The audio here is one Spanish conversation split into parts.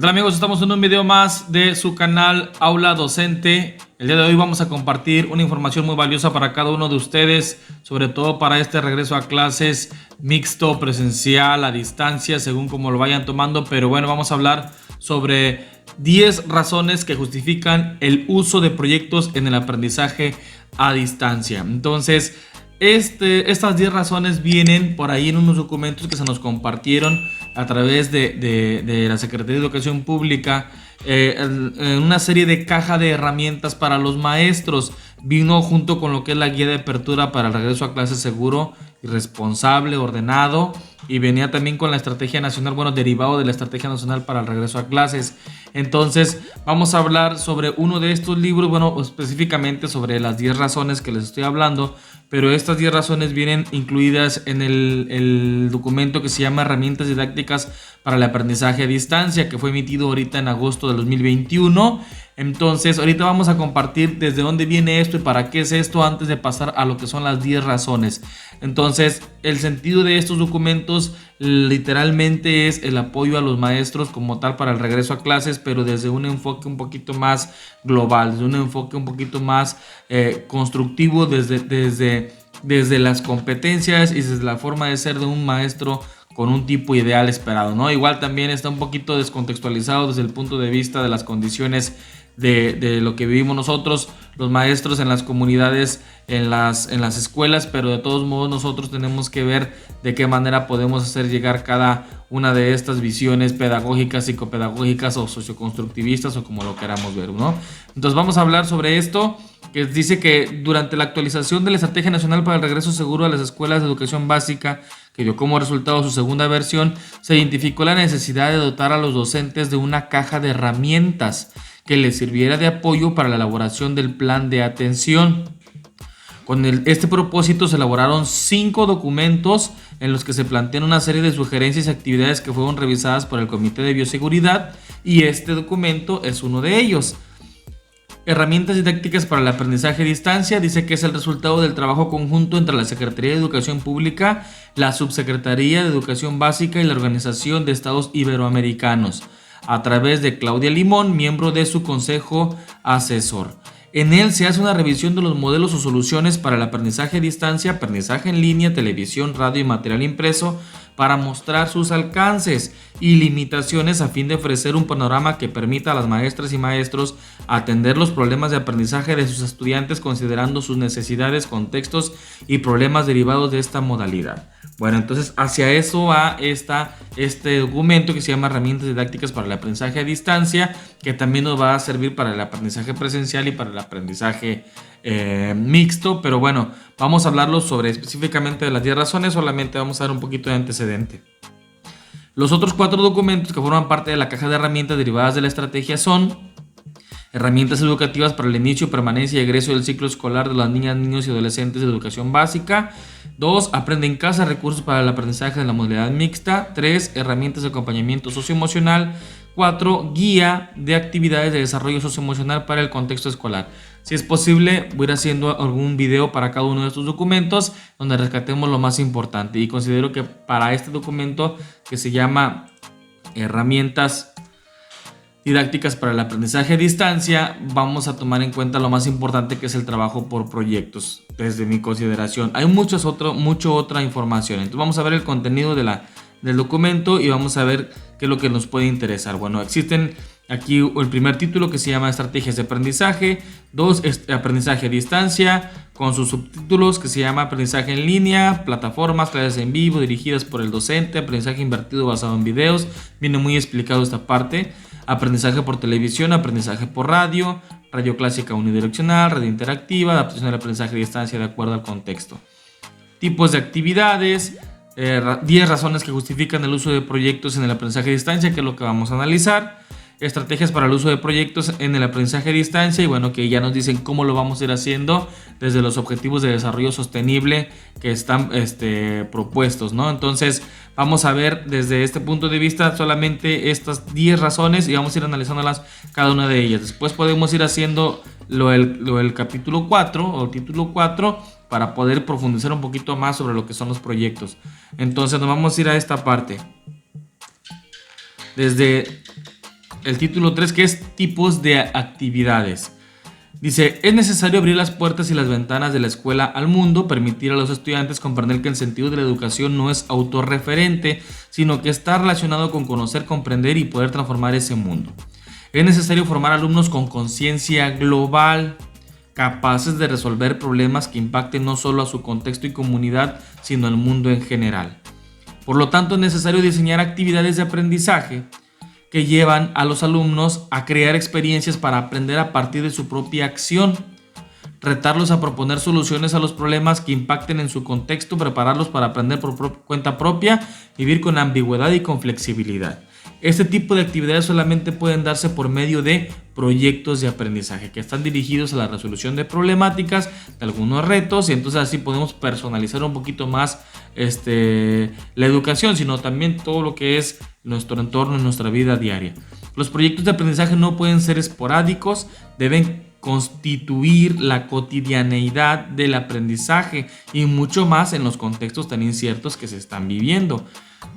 ¿Qué tal, amigos? Estamos en un video más de su canal Aula Docente. El día de hoy vamos a compartir una información muy valiosa para cada uno de ustedes, sobre todo para este regreso a clases mixto, presencial, a distancia, según como lo vayan tomando. Pero bueno, vamos a hablar sobre 10 razones que justifican el uso de proyectos en el aprendizaje a distancia. Entonces, estas 10 razones vienen por ahí en unos documentos que se nos compartieron a través de la Secretaría de Educación Pública, en una serie de caja de herramientas para los maestros. Vino junto con lo que es la guía de apertura para el regreso a clases seguro y responsable, ordenado, y venía también con la estrategia nacional, bueno, derivado de la estrategia nacional para el regreso a clases. Entonces vamos a hablar sobre uno de estos libros, bueno, específicamente sobre las 10 razones que les estoy hablando, pero estas 10 razones vienen incluidas en el documento que se llama Herramientas Didácticas para el Aprendizaje a Distancia, que fue emitido ahorita en agosto de 2021. Entonces, ahorita vamos a compartir desde dónde viene esto y para qué es esto antes de pasar a lo que son las 10 razones. Entonces, el sentido de estos documentos literalmente es el apoyo a los maestros como tal para el regreso a clases, pero desde un enfoque un poquito más global, desde un enfoque un poquito más constructivo, desde las competencias y desde la forma de ser de un maestro con un tipo ideal esperado, ¿no? Igual también está un poquito descontextualizado desde el punto de vista de las condiciones de lo que vivimos nosotros, los maestros en las comunidades, en las escuelas, pero de todos modos nosotros tenemos que ver de qué manera podemos hacer llegar cada una de estas visiones pedagógicas, psicopedagógicas o socioconstructivistas o como lo queramos ver, ¿no? Entonces vamos a hablar sobre esto, que dice que durante la actualización de la Estrategia Nacional para el Regreso Seguro a las Escuelas de Educación Básica, que dio como resultado su segunda versión, se identificó la necesidad de dotar a los docentes de una caja de herramientas que les sirviera de apoyo para la elaboración del plan de atención. Con este propósito se elaboraron 5 documentos en los que se plantean una serie de sugerencias y actividades que fueron revisadas por el Comité de Bioseguridad, y este documento es uno de ellos. Herramientas didácticas para el aprendizaje a distancia, dice que es el resultado del trabajo conjunto entre la Secretaría de Educación Pública, la Subsecretaría de Educación Básica y la Organización de Estados Iberoamericanos, a través de Claudia Limón, miembro de su consejo asesor. En él se hace una revisión de los modelos o soluciones para el aprendizaje a distancia, aprendizaje en línea, televisión, radio y material impreso, para mostrar sus alcances y limitaciones a fin de ofrecer un panorama que permita a las maestras y maestros atender los problemas de aprendizaje de sus estudiantes considerando sus necesidades, contextos y problemas derivados de esta modalidad. Bueno, entonces hacia eso va este documento que se llama Herramientas Didácticas para el Aprendizaje a Distancia, que también nos va a servir para el aprendizaje presencial y para el aprendizaje mixto. Pero bueno, vamos a hablarlo sobre específicamente de las 10 razones, solamente vamos a dar un poquito de antecedente. Los otros 4 documentos que forman parte de la caja de herramientas derivadas de la estrategia son herramientas educativas para el inicio, permanencia y egreso del ciclo escolar de las niñas, niños y adolescentes de educación básica. 2. Aprende en casa, recursos para el aprendizaje de la modalidad mixta. 3. Herramientas de acompañamiento socioemocional. 4. Guía de actividades de desarrollo socioemocional para el contexto escolar. Si es posible, voy a ir haciendo algún video para cada uno de estos documentos donde rescatemos lo más importante. Y considero que para este documento, que se llama Herramientas Didácticas para el Aprendizaje a Distancia, vamos a tomar en cuenta lo más importante, que es el trabajo por proyectos, desde mi consideración. Hay mucha otra información, entonces vamos a ver el contenido del documento y vamos a ver qué es lo que nos puede interesar. Bueno, existen aquí el primer título, que se llama Estrategias de Aprendizaje. 2. Aprendizaje a Distancia, con sus subtítulos, que se llama Aprendizaje en Línea, Plataformas, Clases en Vivo dirigidas por el docente, Aprendizaje Invertido basado en videos. Viene muy explicado esta parte. Aprendizaje por televisión, aprendizaje por radio, radio clásica unidireccional, radio interactiva, adaptación del aprendizaje a distancia de acuerdo al contexto. Tipos de actividades, 10 razones que justifican el uso de proyectos en el aprendizaje a distancia, que es lo que vamos a analizar. Estrategias para el uso de proyectos en el aprendizaje a distancia, y bueno, que ya nos dicen cómo lo vamos a ir haciendo desde los objetivos de desarrollo sostenible que están propuestos, ¿no? Entonces vamos a ver desde este punto de vista solamente estas 10 razones y vamos a ir analizándolas cada una de ellas. Después podemos ir haciendo lo del capítulo 4 o título 4 para poder profundizar un poquito más sobre lo que son los proyectos. Entonces nos vamos a ir a esta parte. Desde el título 3, que es tipos de actividades. Dice, es necesario abrir las puertas y las ventanas de la escuela al mundo, permitir a los estudiantes comprender que el sentido de la educación no es autorreferente, sino que está relacionado con conocer, comprender y poder transformar ese mundo. Es necesario formar alumnos con conciencia global, capaces de resolver problemas que impacten no solo a su contexto y comunidad, sino al mundo en general. Por lo tanto, es necesario diseñar actividades de aprendizaje que llevan a los alumnos a crear experiencias para aprender a partir de su propia acción, retarlos a proponer soluciones a los problemas que impacten en su contexto, prepararlos para aprender por cuenta propia, vivir con ambigüedad y con flexibilidad. Este tipo de actividades solamente pueden darse por medio de proyectos de aprendizaje que están dirigidos a la resolución de problemáticas, de algunos retos, y entonces así podemos personalizar un poquito más la educación, sino también todo lo que es nuestro entorno, nuestra vida diaria. Los proyectos de aprendizaje no pueden ser esporádicos, deben constituir la cotidianeidad del aprendizaje y mucho más en los contextos tan inciertos que se están viviendo.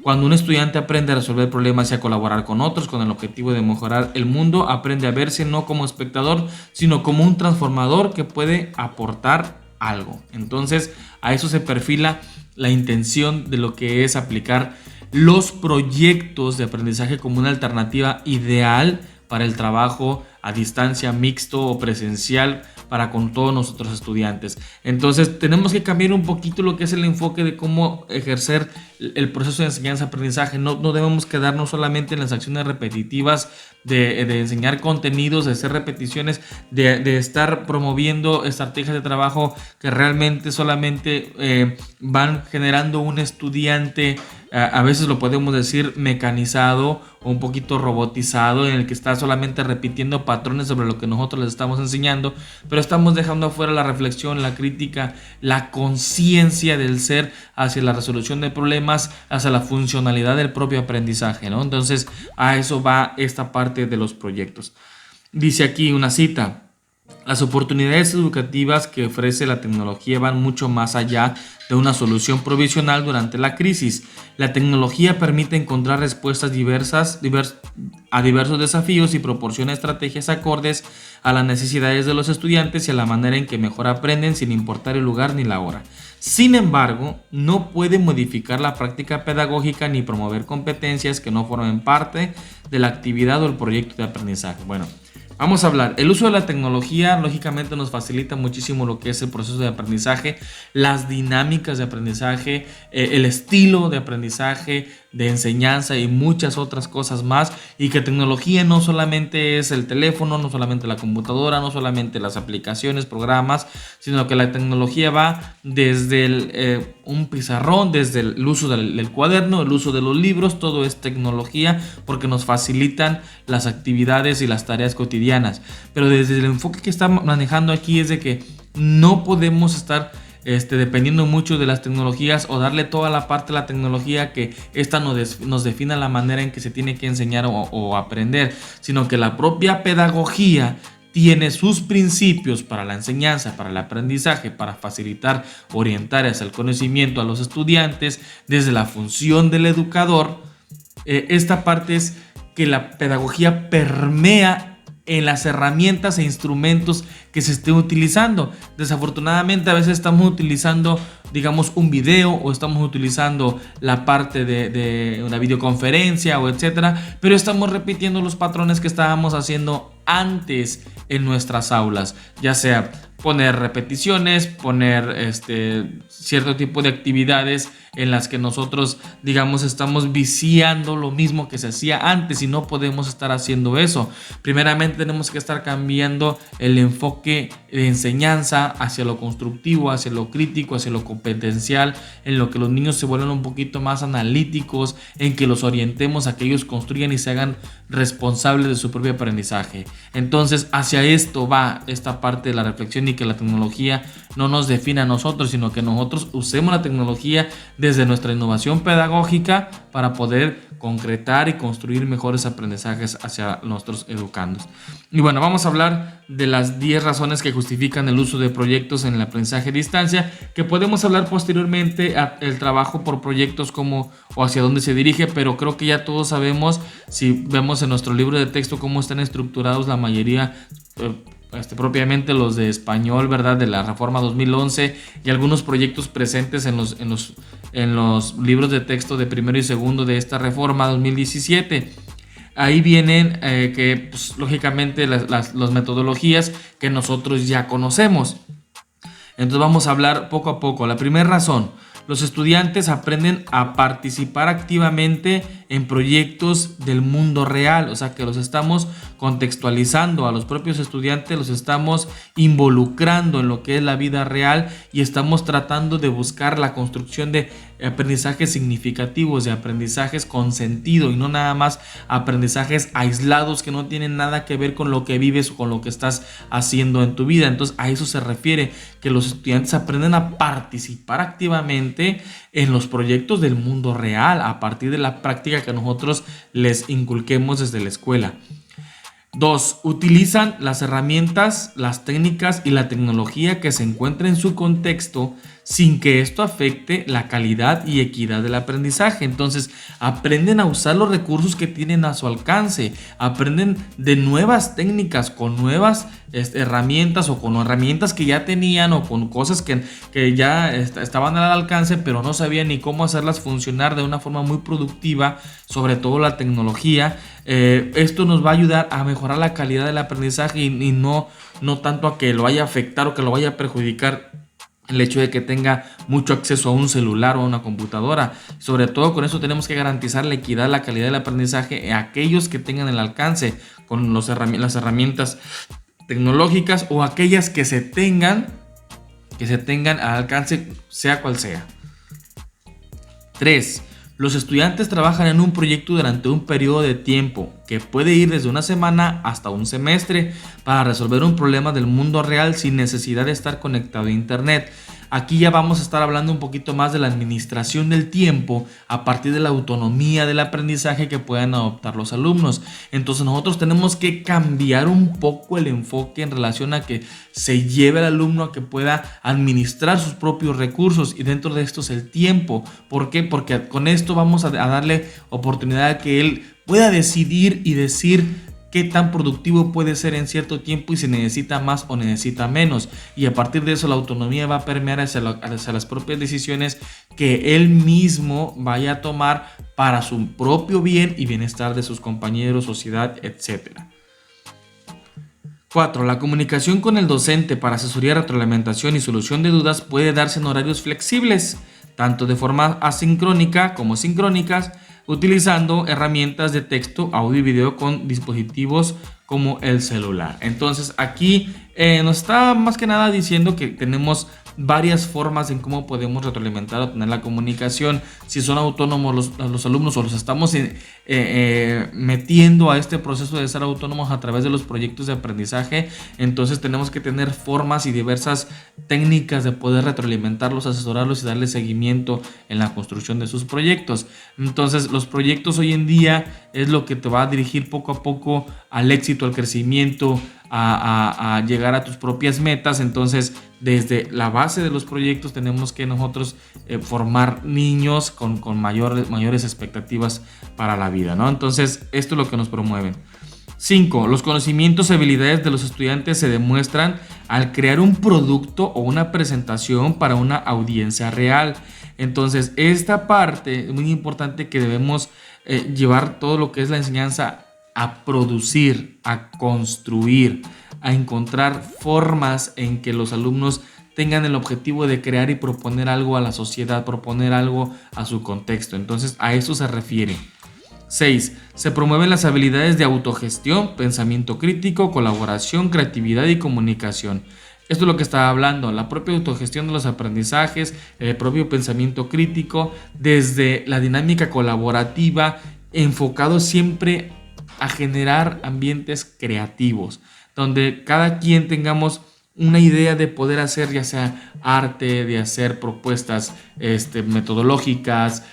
Cuando un estudiante aprende a resolver problemas y a colaborar con otros con el objetivo de mejorar el mundo, aprende a verse no como espectador, sino como un transformador que puede aportar algo. Entonces, a eso se perfila la intención de lo que es aplicar los proyectos de aprendizaje como una alternativa ideal para el trabajo a distancia, mixto o presencial para con todos nosotros estudiantes. Entonces tenemos que cambiar un poquito lo que es el enfoque de cómo ejercer el proceso de enseñanza-aprendizaje. No debemos quedarnos solamente en las acciones repetitivas de enseñar contenidos, de hacer repeticiones, de estar promoviendo estrategias de trabajo que realmente solamente van generando un estudiante, a veces lo podemos decir mecanizado o un poquito robotizado, en el que está solamente repitiendo patrones sobre lo que nosotros les estamos enseñando, pero estamos dejando afuera la reflexión, la crítica, la conciencia del ser hacia la resolución de problemas, hacia la funcionalidad del propio aprendizaje, ¿no? Entonces a eso va esta parte de los proyectos. Dice aquí una cita: las oportunidades educativas que ofrece la tecnología van mucho más allá de una solución provisional durante la crisis. La tecnología permite encontrar respuestas a diversos desafíos y proporciona estrategias acordes a las necesidades de los estudiantes y a la manera en que mejor aprenden, sin importar el lugar ni la hora. Sin embargo, no puede modificar la práctica pedagógica ni promover competencias que no formen parte de la actividad o el proyecto de aprendizaje. Bueno, vamos a hablar. El uso de la tecnología lógicamente nos facilita muchísimo lo que es el proceso de aprendizaje, las dinámicas de aprendizaje, el estilo de aprendizaje, de enseñanza y muchas otras cosas más. Y que tecnología no solamente es el teléfono, no solamente la computadora, no solamente las aplicaciones, programas, sino que la tecnología va desde un pizarrón, desde el uso del cuaderno, el uso de los libros. Todo es tecnología porque nos facilitan las actividades y las tareas cotidianas. Pero desde el enfoque que está manejando aquí es de que no podemos estar dependiendo mucho de las tecnologías o darle toda la parte de la tecnología que esta nos defina la manera en que se tiene que enseñar o aprender, sino que la propia pedagogía tiene sus principios para la enseñanza, para el aprendizaje, para facilitar, orientar hacia el conocimiento a los estudiantes desde la función del educador. Esta parte es que la pedagogía permea en las herramientas e instrumentos que se estén utilizando. Desafortunadamente a veces estamos utilizando, digamos, un video o estamos utilizando la parte de una videoconferencia o etcétera, pero estamos repitiendo los patrones que estábamos haciendo antes en nuestras aulas, ya sea poner repeticiones, poner cierto tipo de actividades en las que nosotros, digamos, estamos viciando lo mismo que se hacía antes y no podemos estar haciendo eso. Primeramente tenemos que estar cambiando el enfoque de enseñanza hacia lo constructivo, hacia lo crítico, hacia lo competencial, en lo que los niños se vuelvan un poquito más analíticos, en que los orientemos a que ellos construyan y se hagan responsables de su propio aprendizaje. Entonces hacia esto va esta parte de la reflexión y que la tecnología no nos define a nosotros, sino que nosotros usemos la tecnología desde nuestra innovación pedagógica para poder concretar y construir mejores aprendizajes hacia nuestros educandos. Y bueno, vamos a hablar de las 10 razones que justifican el uso de proyectos en el aprendizaje a distancia, que podemos hablar posteriormente el trabajo por proyectos como o hacia dónde se dirige, pero creo que ya todos sabemos, si vemos en nuestro libro de texto cómo están estructurados la mayoría, propiamente los de español, ¿verdad? De la Reforma 2011 y algunos proyectos presentes en los libros de texto de primero y segundo de esta Reforma 2017. Ahí vienen que pues, lógicamente las metodologías que nosotros ya conocemos. Entonces vamos a hablar poco a poco. La primera razón: los estudiantes aprenden a participar activamente en proyectos del mundo real, o sea que los estamos contextualizando a los propios estudiantes, los estamos involucrando en lo que es la vida real y estamos tratando de buscar la construcción de aprendizajes significativos, de aprendizajes con sentido y no nada más aprendizajes aislados que no tienen nada que ver con lo que vives o con lo que estás haciendo en tu vida. Entonces a eso se refiere, que los estudiantes aprenden a participar activamente en los proyectos del mundo real a partir de la práctica que nosotros les inculquemos desde la escuela. 2. Utilizan las herramientas, las técnicas y la tecnología que se encuentra en su contexto sin que esto afecte la calidad y equidad del aprendizaje. Entonces aprenden a usar los recursos que tienen a su alcance, aprenden de nuevas técnicas con nuevas herramientas o con herramientas que ya tenían o con cosas que ya estaban al alcance pero no sabían ni cómo hacerlas funcionar de una forma muy productiva, sobre todo la tecnología. Esto nos va a ayudar a mejorar la calidad del aprendizaje y no tanto a que lo vaya a afectar o que lo vaya a perjudicar el hecho de que tenga mucho acceso a un celular o a una computadora. Sobre todo con eso tenemos que garantizar la equidad, la calidad del aprendizaje a aquellos que tengan el alcance con las herramientas tecnológicas o aquellas que se tengan al alcance, sea cual sea. 3. Los estudiantes trabajan en un proyecto durante un periodo de tiempo que puede ir desde una semana hasta un semestre para resolver un problema del mundo real sin necesidad de estar conectado a internet. Aquí ya vamos a estar hablando un poquito más de la administración del tiempo a partir de la autonomía del aprendizaje que puedan adoptar los alumnos. Entonces nosotros tenemos que cambiar un poco el enfoque en relación a que se lleve al alumno a que pueda administrar sus propios recursos, y dentro de esto es el tiempo. ¿Por qué? Porque con esto vamos a darle oportunidad a que él pueda decidir y decir qué tan productivo puede ser en cierto tiempo y si necesita más o necesita menos, y a partir de eso la autonomía va a permear hacia las propias decisiones que él mismo vaya a tomar para su propio bien y bienestar de sus compañeros, sociedad, etc. 4. La comunicación con el docente para asesoría, retroalimentación y solución de dudas puede darse en horarios flexibles, tanto de forma asincrónica como sincrónicas, utilizando herramientas de texto, audio y video con dispositivos como el celular. Entonces aquí nos está más que nada diciendo que tenemos varias formas en cómo podemos retroalimentar o tener la comunicación. Si son autónomos los alumnos o los estamos metiendo a este proceso de ser autónomos a través de los proyectos de aprendizaje, entonces tenemos que tener formas y diversas técnicas de poder retroalimentarlos, asesorarlos y darle seguimiento en la construcción de sus proyectos. Entonces los proyectos hoy en día es lo que te va a dirigir poco a poco al éxito, al crecimiento, a llegar a tus propias metas. Entonces desde la base de los proyectos tenemos que nosotros formar niños con mayores expectativas para la vida, ¿no? Entonces esto es lo que nos promueven. 5. Los conocimientos y habilidades de los estudiantes se demuestran al crear un producto o una presentación para una audiencia real. Entonces esta parte es muy importante, que debemos llevar todo lo que es la enseñanza a producir, a construir, a encontrar formas en que los alumnos tengan el objetivo de crear y proponer algo a la sociedad, proponer algo a su contexto. Entonces a eso se refiere. 6. Se promueven las habilidades de autogestión, pensamiento crítico, colaboración, creatividad y comunicación. Esto es lo que estaba hablando, la propia autogestión de los aprendizajes, el propio pensamiento crítico, desde la dinámica colaborativa, enfocado siempre a generar ambientes creativos, donde cada quien tengamos una idea de poder hacer ya sea arte, de hacer propuestas metodológicas,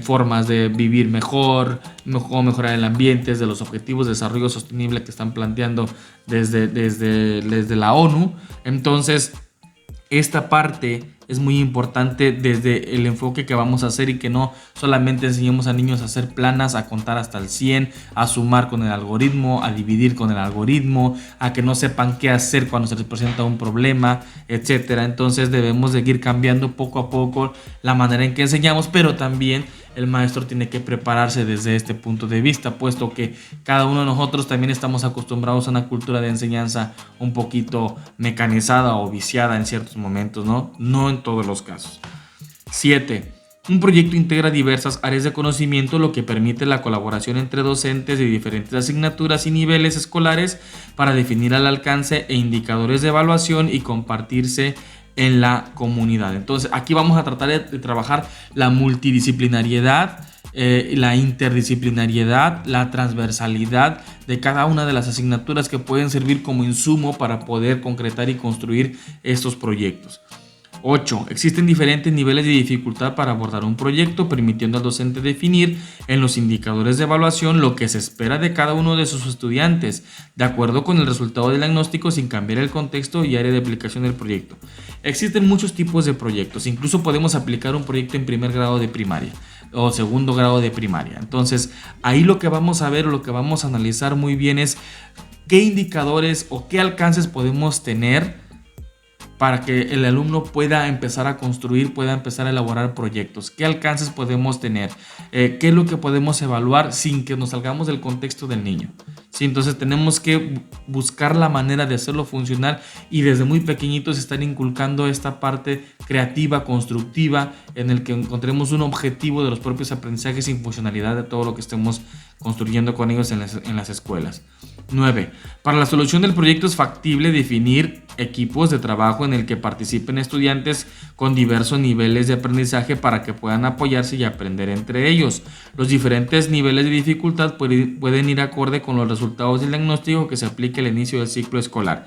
formas de vivir mejor, cómo mejorar el ambiente, de los objetivos de desarrollo sostenible que están planteando desde la ONU. Entonces, esta parte es muy importante desde el enfoque que vamos a hacer y que no solamente enseñemos a niños a hacer planas, a contar hasta el 100, a sumar con el algoritmo, a dividir con el algoritmo, a que no sepan qué hacer cuando se les presenta un problema, etcétera. Entonces debemos seguir cambiando poco a poco la manera en que enseñamos, pero también el maestro tiene que prepararse desde este punto de vista, puesto que cada uno de nosotros también estamos acostumbrados a una cultura de enseñanza un poquito mecanizada o viciada en ciertos momentos, ¿no? No en todos los casos. 7. Un proyecto integra diversas áreas de conocimiento, lo que permite la colaboración entre docentes de diferentes asignaturas y niveles escolares para definir el alcance e indicadores de evaluación y compartirse en la comunidad. Entonces aquí vamos a tratar de trabajar la multidisciplinariedad, la interdisciplinariedad, la transversalidad de cada una de las asignaturas que pueden servir como insumo para poder concretar y construir estos proyectos. 8. Existen diferentes niveles de dificultad para abordar un proyecto, permitiendo al docente definir en los indicadores de evaluación lo que se espera de cada uno de sus estudiantes, de acuerdo con el resultado del diagnóstico, sin cambiar el contexto y área de aplicación del proyecto. Existen muchos tipos de proyectos, incluso podemos aplicar un proyecto en primer grado de primaria o segundo grado de primaria. Entonces, ahí lo que vamos a ver o lo que vamos a analizar muy bien es qué indicadores o qué alcances podemos tener para que el alumno pueda empezar a construir, pueda empezar a elaborar proyectos. ¿Qué alcances podemos tener? ¿Qué es lo que podemos evaluar sin que nos salgamos del contexto del niño? ¿Sí? Entonces tenemos que buscar la manera de hacerlo funcionar y desde muy pequeñitos estar inculcando esta parte creativa, constructiva, en el que encontremos un objetivo de los propios aprendizajes y funcionalidad de todo lo que estemos construyendo con ellos en las escuelas. 9. Para la solución del proyecto es factible definir equipos de trabajo en el que participen estudiantes con diversos niveles de aprendizaje para que puedan apoyarse y aprender entre ellos. Los diferentes niveles de dificultad pueden ir acorde con los resultados del diagnóstico que se aplique al inicio del ciclo escolar.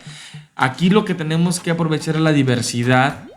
Aquí lo que tenemos que aprovechar es la diversidad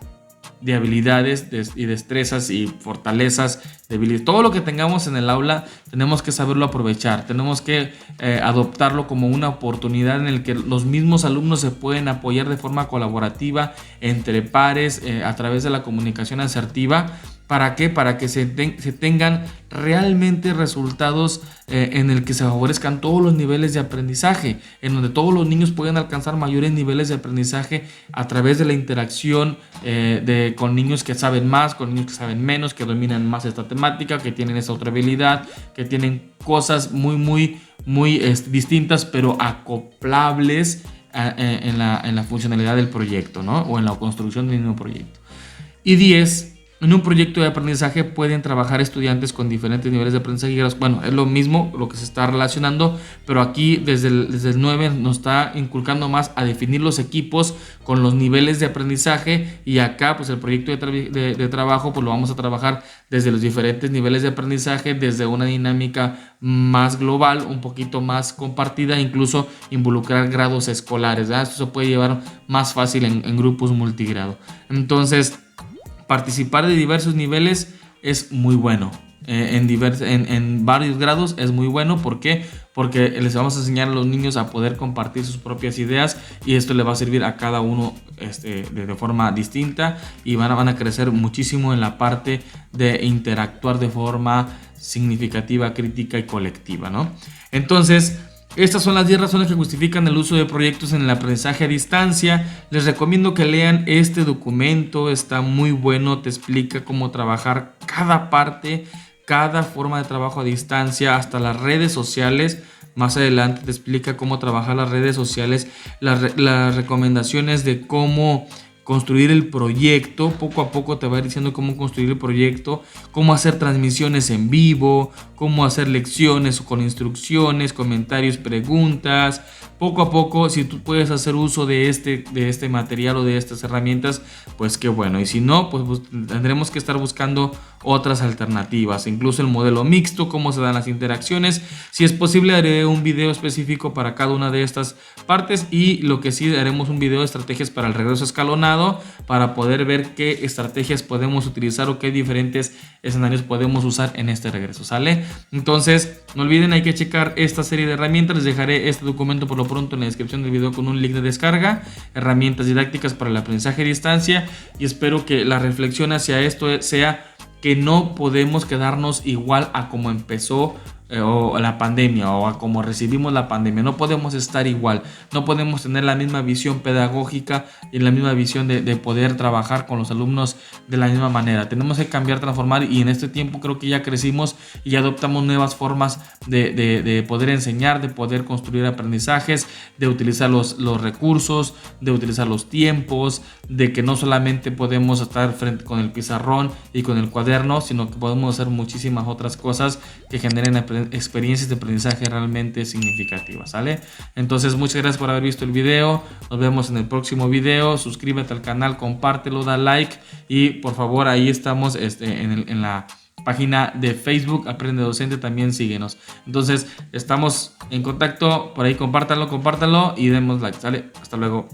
de habilidades y destrezas y fortalezas, debilidades. Todo lo que tengamos en el aula tenemos que saberlo aprovechar, tenemos que adoptarlo como una oportunidad en el que los mismos alumnos se pueden apoyar de forma colaborativa entre pares a través de la comunicación asertiva. ¿Para qué? Para que se tengan realmente resultados en el que se favorezcan todos los niveles de aprendizaje, en donde todos los niños pueden alcanzar mayores niveles de aprendizaje a través de la interacción con niños que saben más, con niños que saben menos, que dominan más esta temática, que tienen esta otra habilidad, que tienen cosas muy distintas, pero acoplables en la funcionalidad del proyecto, ¿no? O en la construcción del mismo proyecto. Y 10. En un proyecto de aprendizaje pueden trabajar estudiantes con diferentes niveles de aprendizaje. Bueno, es lo mismo lo que se está relacionando, pero aquí desde el 9 nos está inculcando más a definir los equipos con los niveles de aprendizaje, y acá pues el proyecto de trabajo pues lo vamos a trabajar desde los diferentes niveles de aprendizaje, desde una dinámica más global, un poquito más compartida, incluso involucrar grados escolares, ¿verdad? Esto se puede llevar más fácil en grupos multigrado. Entonces, participar de diversos niveles es muy bueno. En varios grados es muy bueno. ¿Por qué? Porque les vamos a enseñar a los niños a poder compartir sus propias ideas, y esto le va a servir a cada uno de forma distinta, y van a crecer muchísimo en la parte de interactuar de forma significativa, crítica y colectiva, ¿no? Entonces, estas son las 10 razones que justifican el uso de proyectos en el aprendizaje a distancia. Les recomiendo que lean este documento, está muy bueno, te explica cómo trabajar cada parte, cada forma de trabajo a distancia, hasta las redes sociales. Más adelante te explica cómo trabajar las redes sociales, las recomendaciones de cómo construir el proyecto. Poco a poco te va a ir diciendo cómo construir el proyecto, cómo hacer transmisiones en vivo, cómo hacer lecciones con instrucciones, comentarios, preguntas. Poco a poco, si tú puedes hacer uso de este material o de estas herramientas, pues qué bueno. Y si no, pues tendremos que estar buscando otras alternativas, incluso el modelo mixto, cómo se dan las interacciones. Si es posible, haré un video específico para cada una de estas partes, y lo que sí, haremos un video de estrategias para el regreso escalonado, para poder ver qué estrategias podemos utilizar o qué diferentes escenarios podemos usar en este regreso, ¿sale? Entonces, no olviden, hay que checar esta serie de herramientas. Les dejaré este documento por lo pronto en la descripción del video con un link de descarga, herramientas didácticas para el aprendizaje a distancia, y espero que la reflexión hacia esto sea que no podemos quedarnos igual a como empezó o la pandemia, o a como recibimos la pandemia. No podemos estar igual, no podemos tener la misma visión pedagógica y la misma visión de poder trabajar con los alumnos de la misma manera. Tenemos que cambiar, transformar, y en este tiempo creo que ya crecimos y ya adoptamos nuevas formas de poder enseñar, de poder construir aprendizajes, de utilizar los recursos, de utilizar los tiempos, de que no solamente podemos estar frente con el pizarrón y con el cuaderno, sino que podemos hacer muchísimas otras cosas que generen experiencias de aprendizaje realmente significativas, ¿sale? Entonces, muchas gracias por haber visto el video. Nos vemos en el próximo video. Suscríbete al canal, compártelo, da like, y por favor, ahí estamos en la página de Facebook Aprende Docente, también síguenos. Entonces, estamos en contacto por ahí. Compártalo y demos like, ¿sale? Hasta luego.